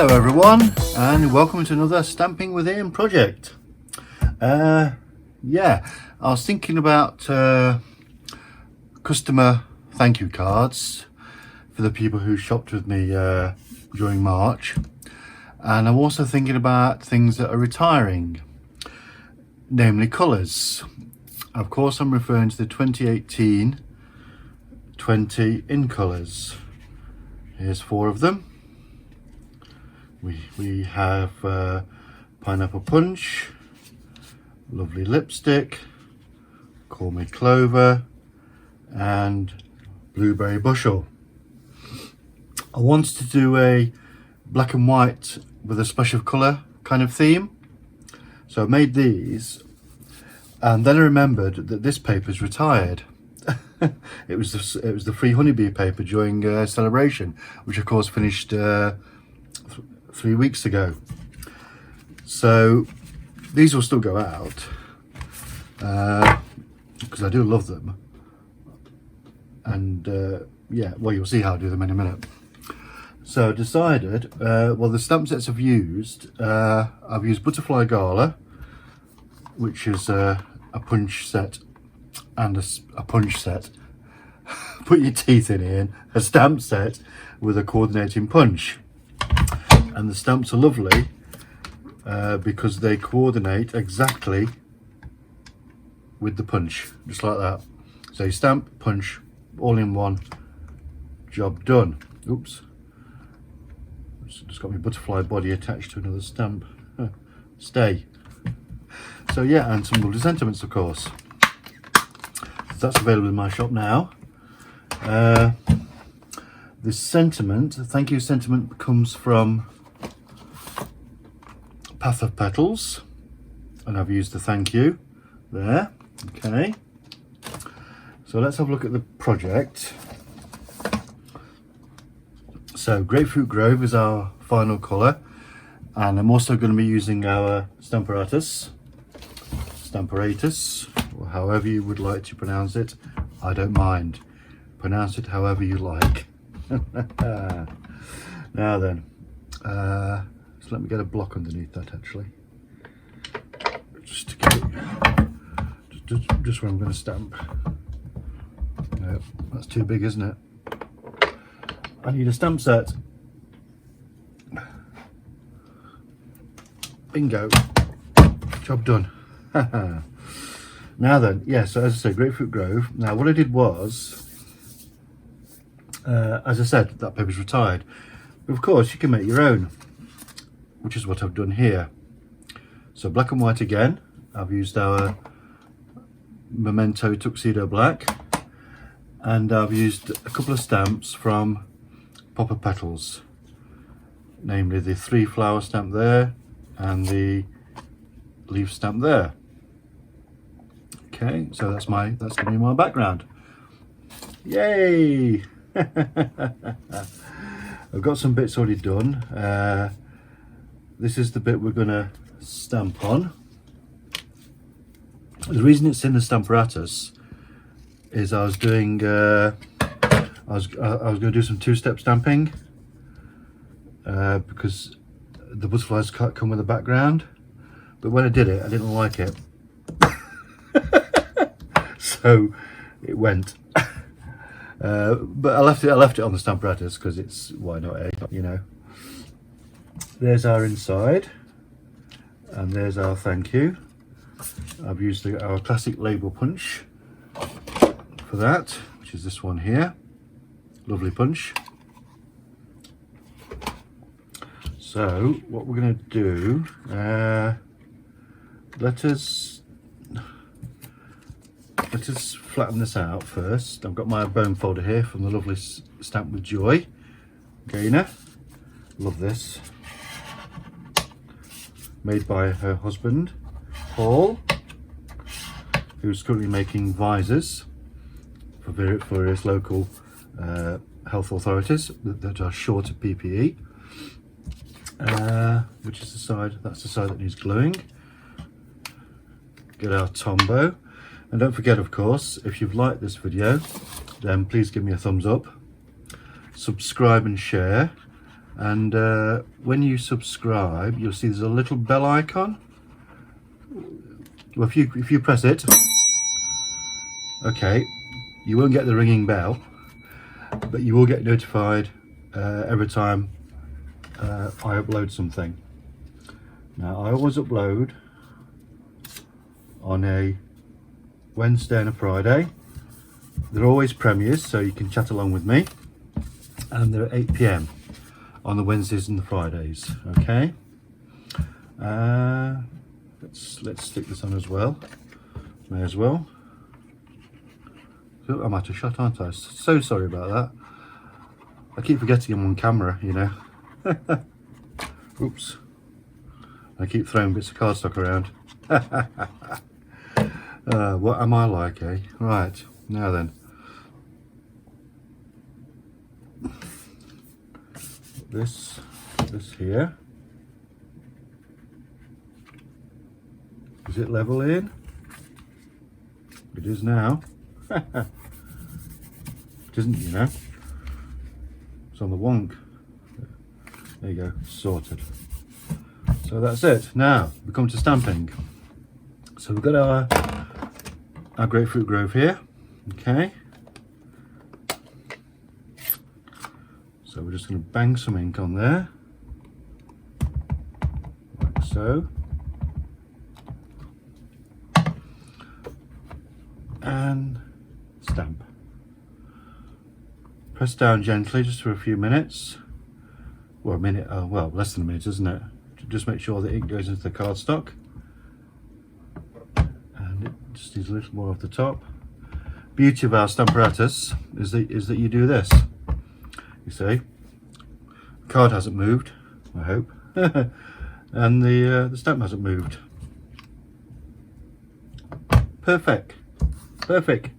Hello everyone, and welcome to another Stamping with Ian project. Yeah, I was thinking about customer thank you cards for the people who shopped with me during March, and I'm also thinking about things that are retiring, namely colours. Of course, I'm referring to the 2018-20 in colours. Here's 4 of them. We have Pineapple Punch, Lovely Lipstick, Call Me Clover, and Blueberry Bushel. I wanted to do a black and white with a splash of colour kind of theme, so I made these, and then I remembered that this paper is retired. It was the Free Honeybee paper during Celebration, which of course finished 3 weeks ago. So these will still go out because I do love them, and yeah, well, you'll see how I do them in a minute. So I decided, well, the stamp sets I've used Butterfly Gala, which is a punch set and a punch set. Put your teeth in here. A stamp set with a coordinating punch. And the stamps are lovely because they coordinate exactly with the punch, just like that. So you stamp, punch, all in one, job done. Oops, just got my butterfly body attached to another stamp. Stay. So yeah, and some lovely sentiments, of course. So that's available in my shop now. The sentiment, thank you sentiment, comes from Pop of Petals, and I've used the thank you there. Okay, so let's have a look at the project. So Grapefruit Grove is our final colour, and I'm also going to be using our Stamparatus, or however you would like to pronounce it. I don't mind. Pronounce it however you like. Now then, so let me get a block underneath that actually, just to keep it, just where I'm going to stamp. No, that's too big, isn't it? I need a stamp set. Bingo, job done. Now then, yeah, so as I say, Grapefruit Grove. Now what I did was, as I said, that paper's retired, but of course you can make your own, which is what I've done here. So black and white again, I've used our Memento Tuxedo Black, and I've used a couple of stamps from Pop of Petals, namely the 3 flower stamp there and the leaf stamp there. Okay, so that's going to be my background. Yay! I've got some bits already done. This is the bit we're going to stamp on. The reason it's in the Stamparatus is I was going to do some 2-step stamping because the butterflies can't come with a background, but when I did it I didn't like it. So it went. But I left it on the Stamparatus because it's, why not, you know. There's our inside, and there's our thank you. I've used our classic label punch for that, which is this one here. Lovely punch. So what we're going to do, let us flatten this out first. I've got my bone folder here from the lovely Stamp with Joy Gainer. Love this. Made by her husband, Paul, who's currently making visors for various local health authorities that are short of PPE. Which is that's the side that needs gluing. Get our Tombow. And don't forget, of course, if you've liked this video, then please give me a thumbs up, subscribe and share, And when you subscribe, you'll see there's a little bell icon. Well, if you press it, okay, you won't get the ringing bell, but you will get notified every time I upload something. Now, I always upload on a Wednesday and a Friday. They're always premieres, so you can chat along with me, and they're at 8 PM on the Wednesdays and the Fridays. Okay, let's stick this on as well. May as well. Oh, I'm out of shot, aren't I? So sorry about that. I keep forgetting I'm on camera, you know. Oops. I keep throwing bits of cardstock around. What am I like, eh? Right, now then. This here. Is it level in? It is now. It isn't, you know. It's on the wonk. There you go, sorted. So that's it. Now we come to stamping. So we've got our grapefruit grove here. Okay. So we're just going to bang some ink on there, like so. And stamp. Press down gently just for a few minutes. Or a minute, well, less than a minute, isn't it? To just make sure the ink goes into the cardstock. And it just needs a little more off the top. Beauty of our stamparatus is that you do this. You see, the card hasn't moved, I hope, and the stamp hasn't moved. Perfect, perfect.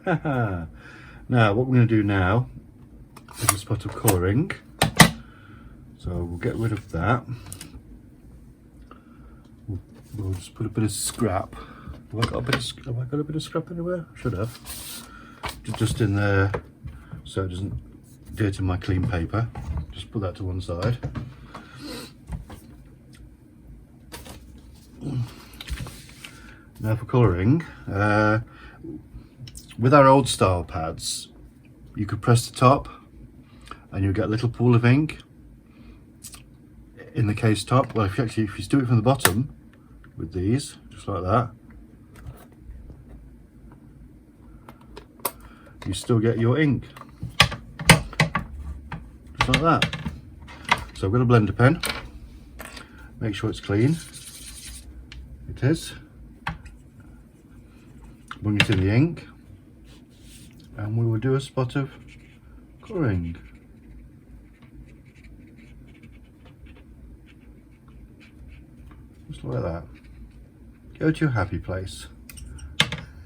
Now what we're going to do now is a spot of colouring. So we'll get rid of that. We'll just put a bit of scrap. Have I got a bit of scrap anywhere? Should have. Just in there, so it doesn't dirty my clean paper. Just put that to one side. Now for colouring, with our old style pads, you could press the top and you'll get a little pool of ink in the case top. Well, if you do it from the bottom with these, just like that, you still get your ink. Like that. So I've got a blender pen, make sure it's clean. It is. Bring it in the ink and we will do a spot of colouring. Just like that. Go to your happy place.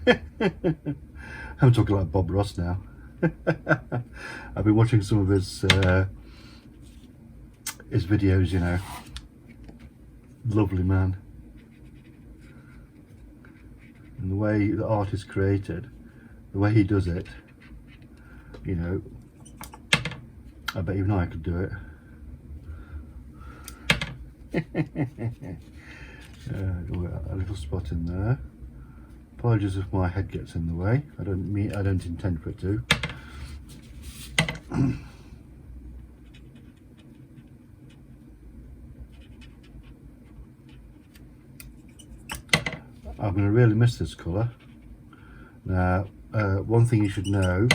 I'm talking like Bob Ross now. I've been watching some of his videos, you know. Lovely man. And the way the art is created, the way he does it, you know, I bet even I could do it. A little spot in there. Apologies if my head gets in the way. I don't intend for it to. I'm going to really miss this colour. Now, one thing you should know,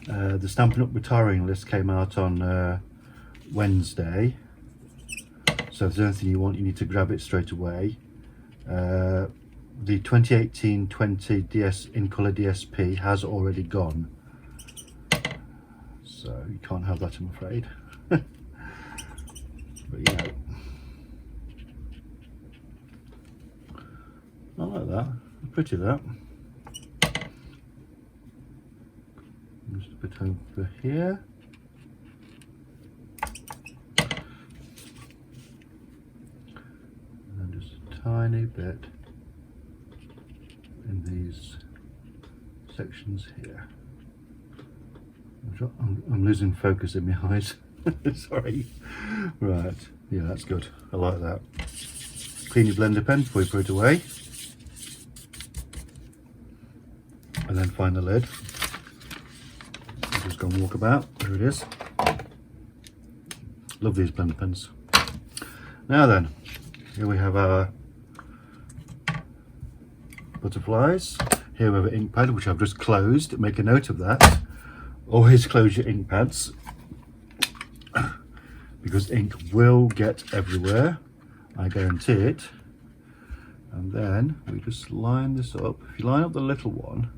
the Stampin' Up! Retiring list came out on Wednesday. So if there's anything you want, you need to grab it straight away. The 2018-20 in colour DSP has already gone. So you can't have that, I'm afraid. But you know, I like that. Pretty that. Just a bit over here. And just a tiny bit in these sections here. I'm losing focus in my eyes. Sorry. Right, yeah, that's good. I like that. Clean your blender pen before you put it away. And then find the lid. I'll just go and walk about. There it is. Love these blender pens. Now then, here we have our butterflies. Here we have an ink pad, which I've just closed. Make a note of that. Always close your ink pads, because ink will get everywhere. I guarantee it. And then we just line this up. If you line up the little one,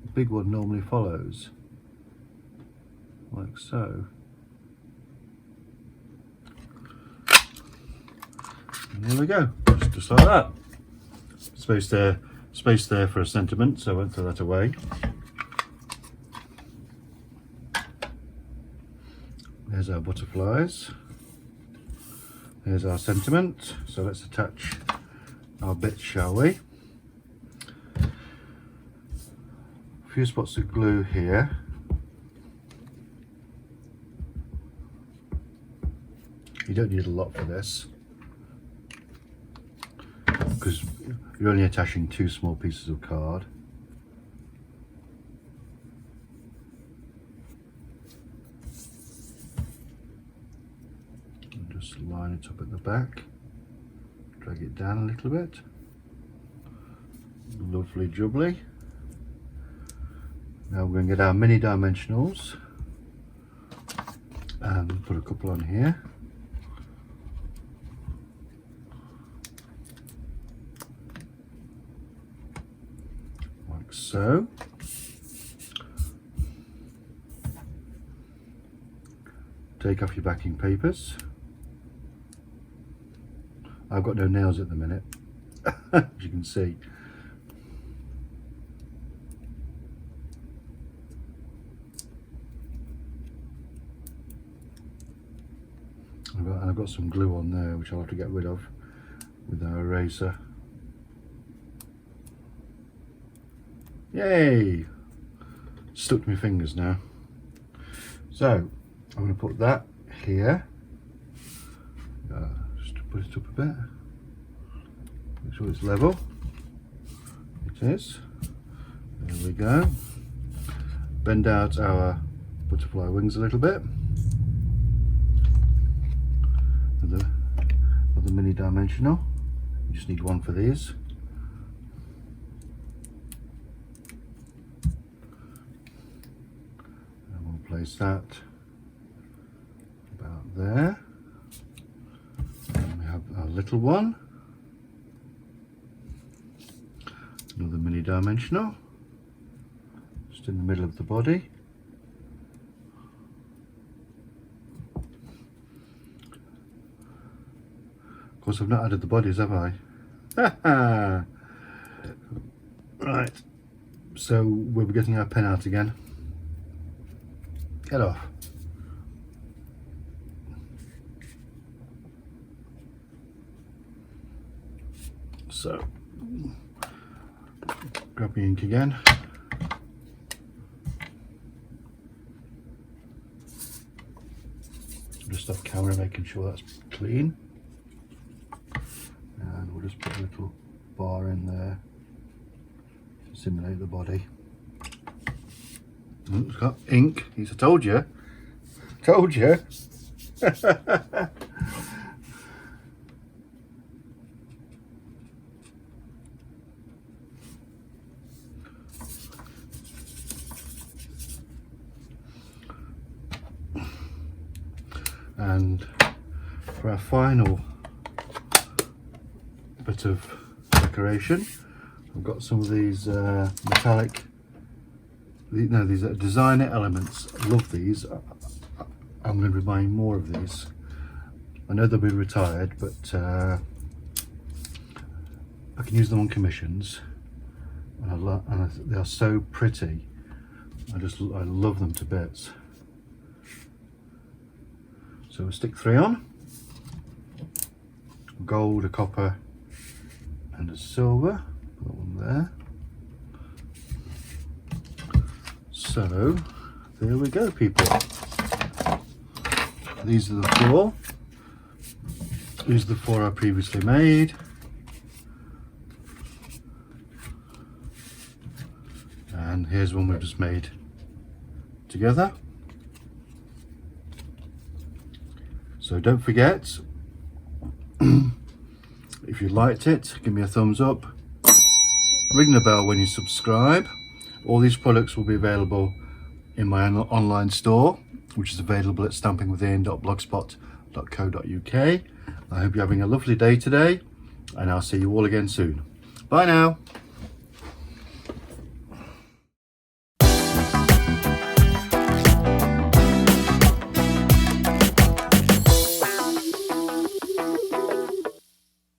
the big one normally follows, like so. And there we go, just like that. Space there for a sentiment, so I won't throw that away. There's our butterflies. There's our sentiment. So let's attach our bits, shall we? A few spots of glue here. You don't need a lot for this, because you're only attaching 2 small pieces of card. And just line it up at the back, drag it down a little bit. Lovely jubbly. Now we're going to get our mini dimensionals and put a couple on here. Like so. Take off your backing papers. I've got no nails at the minute, as you can see. And I've got some glue on there, which I'll have to get rid of with our eraser. Yay! Stuck to my fingers now. So I'm going to put that here. Just to put it up a bit. Make sure it's level. It is. There we go. Bend out our butterfly wings a little bit. Another mini dimensional. You just need one for these. And we'll place that about there. And we have our little one. Another mini dimensional. Just in the middle of the body. Of course, I've not added the bodies, have I? Right, so we'll be getting our pen out again. Get off. So, grab the ink again. Just off camera, making sure that's clean. And we'll just put a little bar in there to simulate the body. Oh, it's got ink. I told you. Told you. And for our final bit of decoration, I've got some of these metallic, these are designer elements. I love these. I'm going to be buying more of these. I know they'll be retired, but I can use them on commissions, and they are so pretty. I love them to bits. So we'll stick 3 on. Gold, a copper, and a silver. Put one there. So there we go, people. these are the 4. These are the 4 I previously made. And here's one we've just made together. So don't forget, if you liked it, give me a thumbs up, ring the bell when you subscribe. All these products will be available in my online store, which is available at stampingwithin.blogspot.co.uk. I hope you're having a lovely day today, and I'll see you all again soon. Bye now.